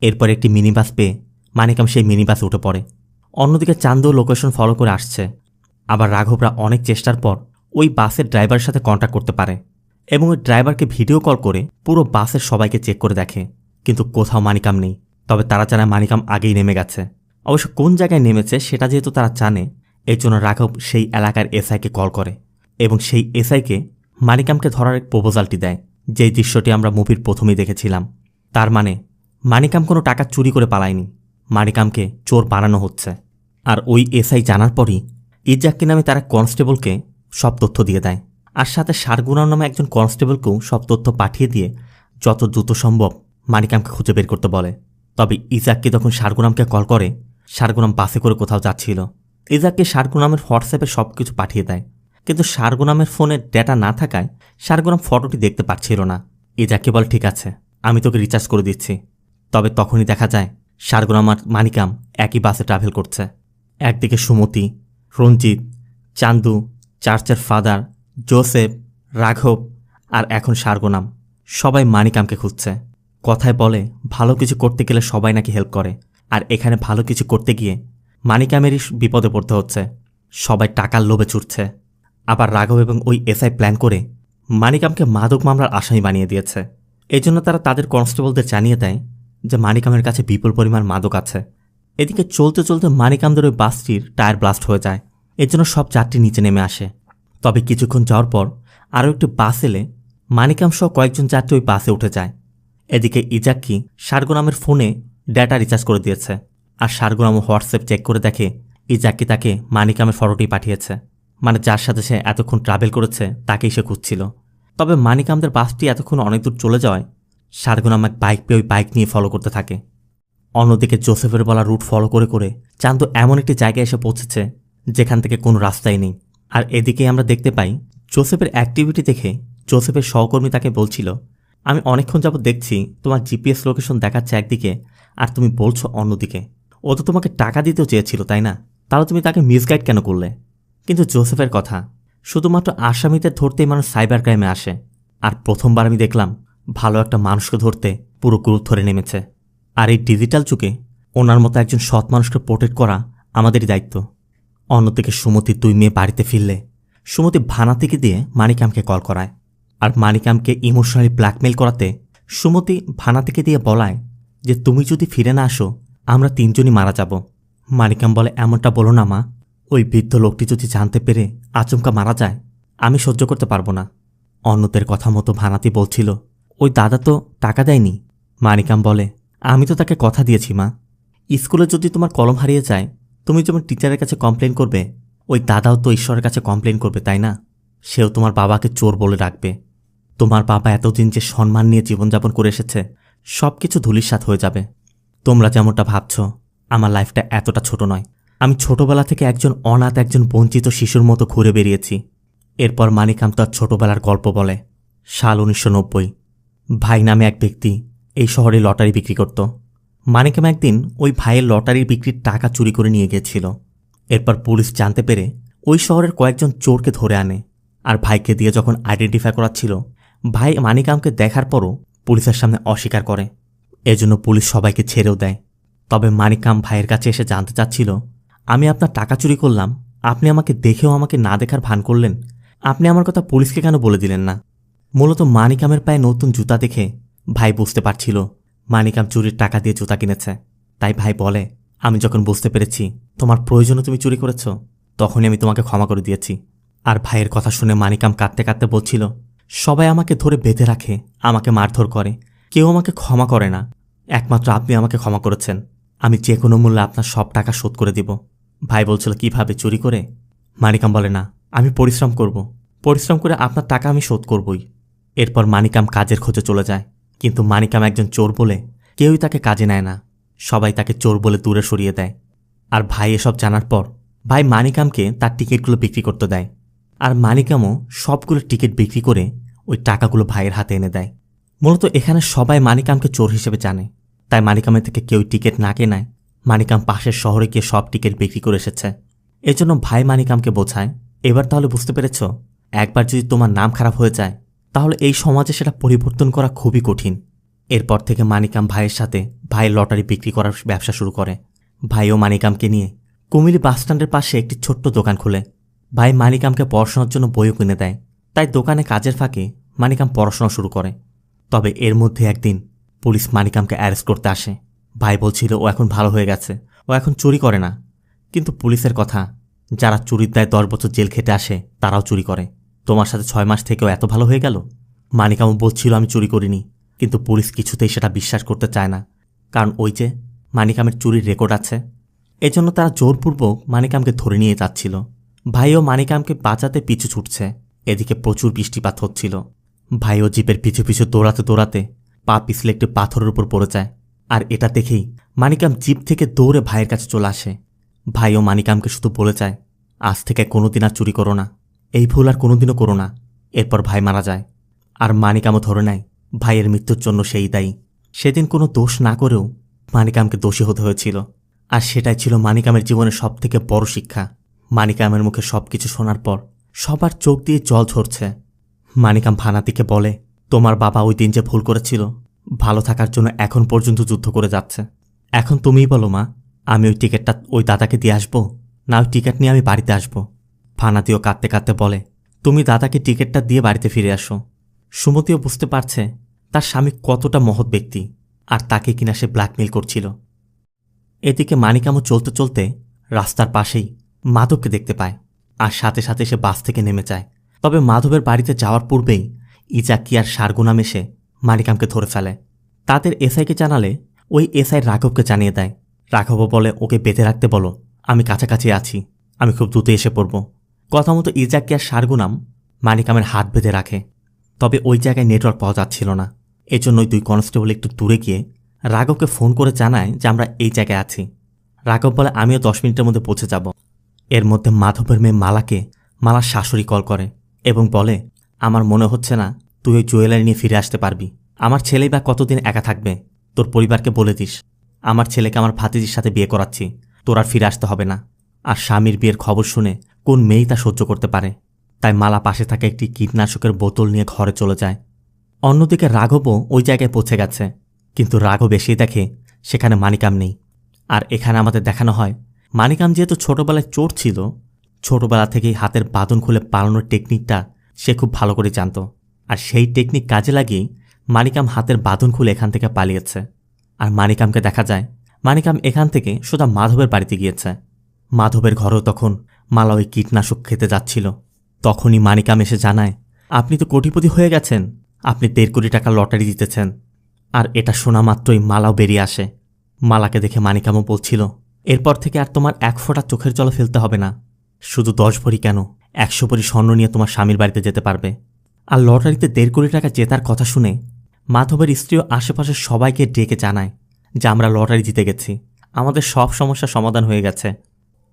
এরপর একটি মিনি বাস পেয়ে মানিকাম সেই মিনি বাসে উঠে পড়ে। অন্যদিকে চান্দু লোকেশন ফলো করে আসছে। আবার রাঘবরা অনেক চেষ্টার পর ওই বাসের ড্রাইভারের সাথে কন্ট্যাক্ট করতে পারে এবং ওই ড্রাইভারকে ভিডিও কল করে পুরো বাসের সবাইকে চেক করে দেখে, কিন্তু কোথাও মানিকাম নেই। তবে তারা জানে মানিকাম আগেই নেমে গেছে। অবশ্য কোন জায়গায় নেমেছে সেটা যেহেতু তারা জানে, এর জন্য রাঘব সেই এলাকার এসআইকে কল করে এবং সেই এসআইকে মানিকামকে ধরার এক প্রপোজালটি দেয়, যেই দৃশ্যটি আমরা মুভির প্রথমেই দেখেছিলাম। তার মানে মানিকাম কোনো টাকা চুরি করে পালায়নি, মানিকামকে চোর বানানো হচ্ছে। আর ওই এসআই জানার পরই ইজাক্কি নামে তারা কনস্টেবলকে সব তথ্য দিয়ে দেয়, আর সাথে সারগুনার নামে একজন কনস্টেবলকেও সব তথ্য পাঠিয়ে দিয়ে যত দ্রুত সম্ভব মানিকামকে খুঁজে বের করতে বলে। তবে ইজাক্কি তখন সারগুনামকে কল করে, সারগুনাম বাসে করে কোথাও যাচ্ছিল। ইজাক্কি সারগুনামের হোয়াটসঅ্যাপে সব কিছু পাঠিয়ে দেয়, কিন্তু সারগুনামের ফোনে ডেটা না থাকায় সারগুনাম ফটোটি দেখতে পাচ্ছিল না। ইজাক্কি বলে, ঠিক আছে, আমি তোকে রিচার্জ করে দিচ্ছি। তবে তখনই দেখা যায় সারগুনাম আর মানিকাম একই বাসে ট্রাভেল করছে। একদিকে সুমতি, রঞ্জিত, চান্দু, চার্চের ফাদার, জোসেফ, রাঘব আর এখন সারগুনাম সবাই মানিকামকে খুঁজছে। কথায় বলে, ভালো কিছু করতে গেলে সবাই নাকি হেল্প করে, আর এখানে ভালো কিছু করতে গিয়ে মানিকামেরই বিপদে পড়তে হচ্ছে। সবাই টাকার লোভে ছুটছে। আবার রাঘব এবং ওই এসআই প্ল্যান করে মানিকামকে মাদক মামলার আসামি বানিয়ে দিয়েছে। এই জন্য তারা তাদের কনস্টেবলদের জানিয়ে দেয় যে মানিকামের কাছে বিপুল পরিমাণ মাদক আছে। এদিকে চলতে চলতে মানিকামদের ওই বাসটির টায়ার ব্লাস্ট হয়ে যায়, এর জন্য সব যাত্রী নিচে নেমে আসে। তবে কিছুক্ষণ যাওয়ার পর আরও একটি বাস এলে মানিকাম সহ কয়েকজন যাত্রী ওই বাসে উঠে যায়। এদিকে ইজাক্কি সারগুনামের ফোনে ডেটা রিচার্জ করে দিয়েছে, আর সারগুনাম হোয়াটসঅ্যাপ চেক করে দেখে ইজাক্কি তাকে মানিকামের ফটোটি পাঠিয়েছে, মানে যার সাথে সে এতক্ষণ ট্রাভেল করেছে তাকেই সে খুঁজছিল। তবে মানিকামদের বাসটি এতক্ষণ অনেক দূর চলে যাওয়ায় সারগুনাম এক বাইক পেয়ে ওই বাইক নিয়ে ফলো করতে থাকে। অন্যদিকে জোসেফের বলা রুট ফলো করে করে চান্দু এমন একটি জায়গায় এসে পৌঁছেছে যেখান থেকে কোনো রাস্তাই নেই। আর এদিকে আমরা দেখতে পাই জোসেফের অ্যাক্টিভিটি দেখে জোসেফের সহকর্মী তাকে বলছিল, আমি অনেকক্ষণ যাবত দেখছি তোমার জিপিএস লোকেশন দেখাচ্ছে একদিকে আর তুমি বলছো অন্যদিকে। ও তো তোমাকে টাকা দিতেও চেয়েছিল, তাই না? তাহলে তুমি তাকে মিসগাইড কেন করলে? কিন্তু জোসেফের কথা, শুধুমাত্র আসামিদের ধরতেই মানুষ সাইবার ক্রাইমে আসে, আর প্রথমবার আমি দেখলাম ভালো একটা মানুষকে ধরতে পুরো গ্রুপ ধরে নেমেছে। আর এই ডিজিটাল যুগে ওনার মতো একজন সৎ মানুষকে প্রোটেক্ট করা আমাদেরই দায়িত্ব। অন্যদিকে সুমতির 2 মেয়ে বাড়িতে ফিরলে সুমতি ভানাতিকে দিয়ে মানিকামকে কল করায়, আর মানিকামকে ইমোশনালি ব্ল্যাকমেইল করাতে সুমতি ভানাতিকে দিয়ে বলায় যে তুমি যদি ফিরে না আসো আমরা 3 জনই মারা যাব। মানিকাম বলে, এমনটা বলো না মা, ওই বৃদ্ধ লোকটি যদি জানতে পেরে আচমকা মারা যায় আমি সহ্য করতে পারবো না। অন্যদের কথা মতো ভানাতি বলছিল, ওই দাদা তো টাকা দেয়নি। মানিকাম বলে, আমি তো তাকে কথা দিয়েছি মা, স্কুলে যদি তোমার কলম হারিয়ে যায় তুমি যেমন টিচারের কাছে কমপ্লেন করবে, ওই দাদাও তো ঈশ্বরের কাছে কমপ্লেন করবে, তাই না? সেও তোমার বাবাকে চোর বলে ডাকবে। তোমার বাবা এতদিন যে সম্মান নিয়ে জীবনযাপন করে এসেছে সব কিছু ধূলিসাৎ হয়ে যাবে। তোমরা যেমনটা ভাবছ আমার লাইফটা এতটা ছোট নয়। আমি ছোটবেলা থেকে একজন অনাথ, একজন বঞ্চিত শিশুর মতো ঘুরে বেরিয়েছি। এরপর মানিকাম তার ছোটবেলার গল্প বলে। সাল 1990। ভাই নামে এক ব্যক্তি এই শহরে লটারি বিক্রি করত। মানিকাম একদিন ওই ভাইয়ের লটারির বিক্রির টাকা চুরি করে নিয়ে গিয়েছিল। এরপর পুলিশ জানতে পেরে ওই শহরের কয়েকজন চোরকে ধরে আনে। আর ভাইকে দিয়ে যখন আইডেন্টিফাই করাচ্ছিল, ভাই মানিকামকে দেখার পরও পুলিশের সামনে অস্বীকার করে। এজন্য পুলিশ সবাইকে ছেড়েও দেয়। তবে মানিকাম ভাইয়ের কাছে এসে জানতে চাচ্ছিল, আমি আপনার টাকা চুরি করলাম, আপনি আমাকে দেখেও আমাকে না দেখার ভান করলেন, আপনি আমার কথা পুলিশকে কেন বলে দিলেন না? মূলত মানিকামের পায়ে নতুন জুতা দেখে ভাই বুঝতে পারছিল মানিকাম চুরির টাকা দিয়ে জুতা কিনেছে। তাই ভাই বলে, আমি যখন বুঝতে পেরেছি তোমার প্রয়োজনে তুমি চুরি করেছ, তখনই আমি তোমাকে ক্ষমা করে দিয়েছি। আর ভাইয়ের কথা শুনে মানিকাম কাঁদতে কাঁদতে বলছিল, সবাই আমাকে ধরে বেঁধে রাখে, আমাকে মারধর করে, কেউ আমাকে ক্ষমা করে না, একমাত্র আপনি আমাকে ক্ষমা করেছেন, আমি যে কোনো মূল্যে আপনার সব টাকা শোধ করে দিব। ভাই বলছিল, কিভাবে, চুরি করে? মানিকাম বলে, না, আমি পরিশ্রম করব, পরিশ্রম করে আপনার টাকা আমি শোধ করবই। এরপর মানিকাম কাজের খোঁজে চলে যায়। কিন্তু মানিকাম একজন চোর বলে কেউই তাকে কাজে নেয় না, সবাই তাকে চোর বলে দূরে সরিয়ে দেয়। আর ভাই এসব জানার পর ভাই মানিকামকে তার টিকিটগুলো বিক্রি করতে দেয়। আর মানিকামও সবগুলো টিকিট বিক্রি করে ওই টাকাগুলো ভাইয়ের হাতে এনে দেয়। মূলত এখানে সবাই মানিকামকে চোর হিসেবে জানে, তাই মানিকামের থেকে কেউ টিকিট না কেনায় মানিকাম পাশের শহরে গিয়ে সব টিকিট বিক্রি করে এসেছে। এজন্য ভাই মানিকামকে বোঝায়, এবার তাহলে বুঝতে পেরেছ, একবার যদি তোমার নাম খারাপ হয়ে যায় তাহলে এই সমাজে সেটা পরিবর্তন করা খুবই কঠিন। এরপর থেকে মানিকাম ভাইয়ের সাথে ভাইয়ের লটারি বিক্রি করার ব্যবসা শুরু করে। ভাইও মানিকামকে নিয়ে কুমিল্লা বাসস্ট্যান্ডের পাশে একটি ছোট্ট দোকান খোলে। ভাই মানিকামকে পড়াশোনার জন্য বইও কিনে দেয়। তাই দোকানে কাজের ফাঁকে মানিকাম পড়াশোনা শুরু করে। তবে এর মধ্যে একদিন পুলিশ মানিকামকে অ্যারেস্ট করতে আসে। ভাই বলছিল ও এখন ভালো হয়ে গেছে, ও এখন চুরি করে না। কিন্তু পুলিশের কথা, যারা চুরির দায় 10 বছর জেল খেটে আসে তারাও চুরি করে, তোমার সাথে 6 মাস থেকেও এত ভালো হয়ে গেল? মানিকামও বলছিল, আমি চুরি করিনি। কিন্তু পুলিশ কিছুতেই সেটা বিশ্বাস করতে চায় না, কারণ ওই যে মানিকামের চুরির রেকর্ড আছে। এজন্য তারা জোরপূর্বক মানিকামকে ধরে নিয়ে যাচ্ছিল। ভাইও মানিকামকে বাঁচাতে পিছু ছুটছে। এদিকে প্রচুর বৃষ্টিপাত হচ্ছিল। ভাইও জিপের পিছু পিছু দৌড়াতে দৌড়াতে পা পিছলে একটি পাথরের উপর পড়ে যায়। আর এটা দেখেই মানিকাম জিপ থেকে দৌড়ে ভাইয়ের কাছে চলে আসে। ভাইও মানিকামকে শুধু বলে যায়, আজ থেকে কোনোদিন আর চুরি করো না, এই ভুল আর কোনোদিনও করো না। এরপর ভাই মারা যায়। আর মানিকামও ধরে নেয় ভাইয়ের মৃত্যুর জন্য সেই দায়ী। সেদিন কোনো দোষ না করেও মানিকামকে দোষী হতে হয়েছিল। আর সেটাই ছিল মানিকামের জীবনের সবথেকে বড় শিক্ষা। মানিকামের মুখে সবকিছু শোনার পর সবার চোখ দিয়ে জল ঝরছে। মানিকাম ভানাতিকে বলে, তোমার বাবা ওই দিন যে ভুল করেছিল, ভালো থাকার জন্য এখন পর্যন্ত যুদ্ধ করে যাচ্ছে। এখন তুমিই বলো মা, আমি ওই টিকিটটা ওই দাদাকে দিয়ে আসবো, না ওই টিকিট নিয়ে আমি বাড়িতে আসবো? ভানাতিও কাঁদতে কাঁদতে বলে, তুমি দাদাকে টিকিটটা দিয়ে বাড়িতে ফিরে আসো। সুমতিও বুঝতে পারছে তার স্বামী কতটা মহৎ ব্যক্তি, আর তাকে কিনা সে ব্ল্যাকমেইল করছিল। এদিকে মানিকামও চলতে চলতে রাস্তার পাশেই মাধবকে দেখতে পায়। আর সাথে সাথে সে বাস থেকে নেমে যায়। তবে মাধবের বাড়িতে যাওয়ার পূর্বেই ইজাকি আর সারগুনাম এসে মানিকামকে ধরে ফেলে। তাদের এসআইকে জানালে ওই এসআই রাঘবকে জানিয়ে দেয়। রাঘবও বলে, ওকে বেঁধে রাখতে বলো, আমি কাছাকাছি আছি, আমি খুব দ্রুত এসে পড়ব। কথা মতো ইজাকি আর সারগুনাম মানিকামের হাত বেঁধে রাখে। তবে ওই জায়গায় নেটওয়ার্ক পাওয়া যাচ্ছিল না। এজন্য ওই 2 কনস্টেবল একটু দূরে গিয়ে রাঘবকে ফোন করে জানায় যে আমরা এই জায়গায় আছি। রাঘব বলে, আমিও 10 মিনিটের মধ্যে পৌঁছে যাব। এর মধ্যে মাধবের মেয়ে মালার শাশুড়ি কল করে এবং বলে, আমার মনে হচ্ছে না তুই ওই জুয়েলারি নিয়ে ফিরে আসতে পারবি। আমার ছেলেই বা কতদিন একা থাকবে? তোর পরিবারকে বলে দিস আমার ছেলেকে আমার ভাতিজির সাথে বিয়ে করাচ্ছি, তোর আর ফিরে আসতে হবে না। আর স্বামীর বিয়ের খবর শুনে কোন মেয়েই তা সহ্য করতে পারে? তাই মালা পাশে থাকা একটি কীটনাশকের বোতল নিয়ে ঘরে চলে যায়। অন্যদিকে রাঘবও ওই জায়গায় পৌঁছে গেছে। কিন্তু রাঘব এসেই দেখে সেখানে মানিকাম নেই। আর এখানে আমাদের দেখানো হয় মানিকাম যেহেতু ছোটবেলায় চোর ছিল, ছোটবেলা থেকেই হাতের বাঁধন খুলে পালানোর টেকনিকটা সে খুব ভালো করে জানত। আর সেই টেকনিক কাজে লাগিয়েই মানিকাম হাতের বাঁধন খুলে এখান থেকে পালিয়েছে। আর মানিকামকে দেখা যায় মানিকাম এখান থেকে সোজা মাধবের বাড়িতে গিয়েছে। মাধবের ঘরেও তখন মালা ওই কীটনাশক খেতে যাচ্ছিল। তখনই মানিকাম এসে জানায়, আপনি তো কোটিপতি হয়ে গেছেন, আপনি 1.5 কোটি টাকা লটারি জিতেছেন। আর এটা শোনা মাত্রই মালাও বেরিয়ে আসে। মালাকে দেখে মানিকামও বলছিল, এরপর থেকে আর তোমার 1 ফোঁটা চোখের জল ফেলতে হবে না। শুধু 10 ভরি কেন, 100 ভরি স্বর্ণ নিয়ে তোমার স্বামীর বাড়িতে যেতে পারবে। আর লটারিতে 1.5 কোটি টাকা জেতার কথা শুনে মাধবের স্ত্রীও আশেপাশের সবাইকে ডেকে জানায় যে আমরা লটারি জিতে গেছি, আমাদের সব সমস্যার সমাধান হয়ে গেছে।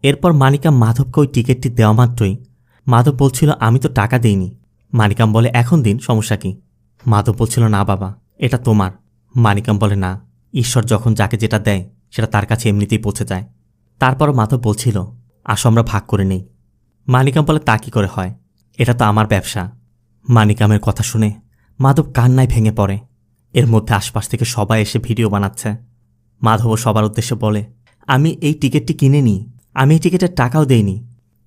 এরপর মানিকাম মাধবকে ওই টিকিটটি দেওয়া মাত্রই মাধব বলছিল, আমি তো টাকা দিইনি। মানিকাম বলে, এখন দিন, সমস্যা কি? মাধব বলছিল, না বাবা, এটা তোমার। মানিকাম বলে, না, ঈশ্বর যখন যাকে যেটা দেয় সেটা তার কাছে এমনিতেই পৌঁছে যায়। তারপরও মাধব বলছিল, আসো আমরা ভাগ করে নেই। মানিকাম বলে, তা কি করে হয়? এটা তো আমার ব্যবসা। মানিকামের কথা শুনে মাধব কান্নায় ভেঙে পড়ে। এর মধ্যে আশপাশ থেকে সবাই এসে ভিডিও বানাচ্ছে। মাধবও সবার উদ্দেশ্যে বলে, আমি এই টিকিটটি কিনে নিই, আমি এই টিকিটের টাকাও দেইনি।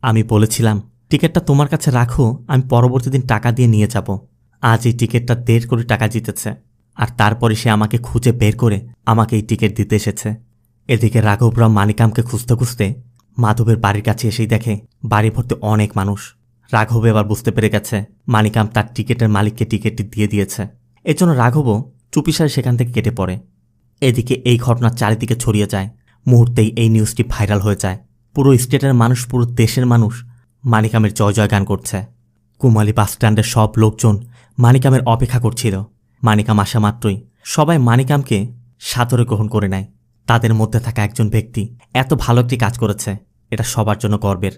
আমি বলেছিলাম টিকিটটা তোমার কাছে রাখো, আমি পরবর্তী দিন টাকা দিয়ে নিয়ে যাব। আজ এই টিকিটটা 1.5 কোটি টাকা জিতেছে, আর তারপরে সে আমাকে খুঁজে বের করে আমাকে এই টিকিট দিতে এসেছে। এদিকে রাঘবরাও মানিকামকে খুঁজতে খুঁজতে মাধবের বাড়ির কাছে এসেই দেখে বাড়ি ভর্তি অনেক মানুষ। রাঘব এবার বুঝতে পেরে গেছে মানিকাম তার টিকিটের মালিককে টিকিটটি দিয়ে দিয়েছে। এজন্য রাঘবও চুপিসারে সেখান থেকে কেটে পড়ে। এদিকে এই ঘটনা চারিদিকে ছড়িয়ে যায়। মুহূর্তেই এই নিউজটি ভাইরাল হয়ে যায়। পুরো স্টেটের মানুষ, পুরো দেশের মানুষ মানিকামের জয় জয় গান করছে। কুমালী বাসস্ট্যান্ডের সব লোকজন মানিকামের অপেক্ষা করছিল। মানিকাম আসা মাত্রই সবাই মানিকামকে সাদরে গ্রহণ করে নেয়। তাদের মধ্যে থাকা একজন ব্যক্তি এত ভালো একটি কাজ করেছে, এটা সবার জন্য গর্বের।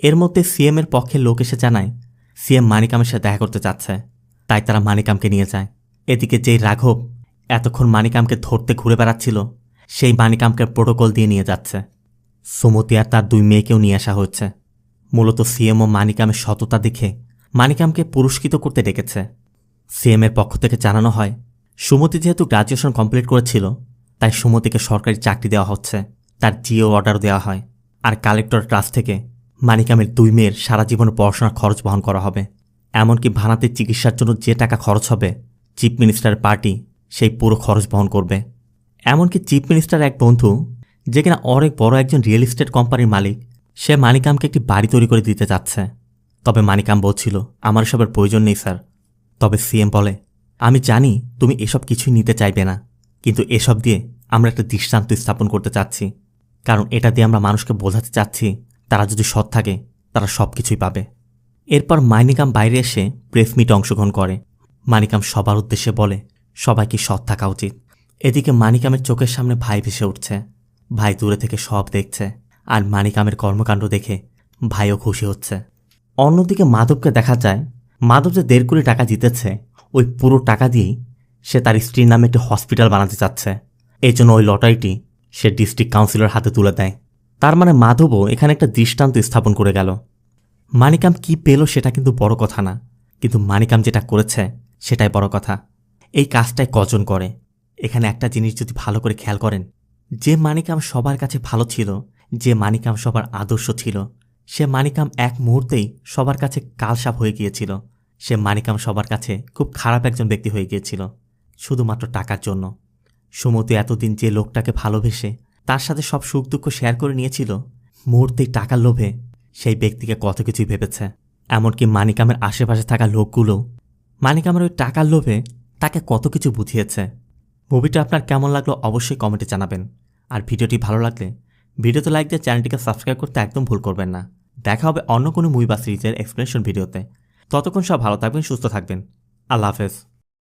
এর মধ্যে সিএম এর পক্ষে লোক এসে জানায় সিএম মানিকামের সাথে দেখা করতে চাচ্ছে, তাই তারা মানিকামকে নিয়ে যায়। এদিকে যেই রাঘব এতক্ষণ মানিকামকে ধরতে ঘুরে বেড়াচ্ছিল, সেই মানিকামকে প্রোটোকল দিয়ে নিয়ে যাচ্ছে। সুমতি আর তার 2 মেয়েকেও নিয়ে আসা হচ্ছে। মূলত সিএম ও মানিকামের সততা দেখে মানিকামকে পুরস্কৃত করতে ডেকেছে। সিএম এর পক্ষ থেকে জানানো হয়, সুমতি যেহেতু গ্রাজুয়েশন কমপ্লিট করেছিল, তাই সুমতিকে সরকারি চাকরি দেওয়া হচ্ছে, তার জিও অর্ডার দেওয়া হয়। আর কালেক্টর ট্রাস্ট থেকে মানিকামের 2 মেয়ের সারা জীবন পড়াশোনার খরচ বহন করা হবে। এমনকি ভানাতে চিকিৎসার জন্য যে টাকা খরচ হবে, চিফ মিনিস্টারের পার্টি সেই পুরো খরচ বহন করবে। এমনকি চিফ মিনিস্টার এক বন্ধু, যে কিনা অনেক বড় একজন রিয়েল এস্টেট কোম্পানির মালিক, সে মানিকামকে একটি বাড়ি তৈরি করে দিতে যাচ্ছে। তবে মানিকাম বলছিল, আমার এসবের প্রয়োজন নেই স্যার। তবে সিএম বলে, আমি জানি তুমি এসব কিছুই নিতে চাইবে না, কিন্তু এসব দিয়ে আমরা একটা দৃষ্টান্ত স্থাপন করতে চাচ্ছি। কারণ এটা দিয়ে আমরা মানুষকে বোঝাতে চাচ্ছি তারা যদি সৎ থাকে তারা সব কিছুই পাবে। এরপর মানিকাম বাইরে এসে প্রেস মিটে অংশগ্রহণ করে। মানিকাম সবার উদ্দেশ্যে বলে সবাইকে সৎ থাকা উচিত। এদিকে মানিকামের চোখের সামনে ভাই ভেসে উঠছে। ভাই দূরে থেকে সব দেখছে, আর মানিকামের কর্মকাণ্ড দেখে ভাইও খুশি হচ্ছে। অন্যদিকে মাধবকে দেখা যায়, মাধব যে 1.5 কোটি টাকা জিতেছে, ওই পুরো টাকা দিয়েই সে তার স্ত্রীর নামে একটি হসপিটাল বানাতে চাচ্ছে। এই জন্য ওই লটারিটি সে ডিস্ট্রিক্ট কাউন্সিলর হাতে তুলে দেয়। তার মানে মাধবও এখানে একটা দৃষ্টান্ত স্থাপন করে গেল। মানিকাম কি পেল সেটা কিন্তু বড় কথা না, কিন্তু মানিকাম যেটা করেছে সেটাই বড় কথা। এই কাজটাই কজন করে। এখানে একটা জিনিস যদি ভালো করে খেয়াল করেন, যে মানিকাম সবার কাছে ভালো ছিল, যে মানিকাম সবার আদর্শ ছিল, সে মানিকাম এক মুহূর্তেই সবার কাছে কালসাপ হয়ে গিয়েছিল। সে মানিকাম সবার কাছে খুব খারাপ একজন ব্যক্তি হয়ে গিয়েছিল, শুধুমাত্র টাকার জন্য। সুমতি এতদিন যে লোকটাকে ভালোবেসে তার সাথে সব সুখ দুঃখ শেয়ার করে নিয়েছিল, মুহূর্তেই টাকার লোভে সেই ব্যক্তিকে কত কিছুই ভেবেছে। এমনকি মানিকামের আশেপাশে থাকা লোকগুলো মানিকামের ওই টাকার লোভে তাকে কত কিছু বুঝিয়েছে। মুভিটা আপনার কেমন লাগলো অবশ্যই কমেন্টে জানাবেন। আর ভিডিওটি ভালো লাগলে ভিডিওতে লাইক দিয়ে চ্যানেলটিকে সাবস্ক্রাইব করতে একদম ভুল করবেন না। দেখা হবে অন্য কোনো মুভি বা সিরিজের এক্সপ্লেনেশন ভিডিওতে। ততক্ষণ সব ভালো থাকবেন, সুস্থ থাকবেন। আল্লাহ হাফেজ।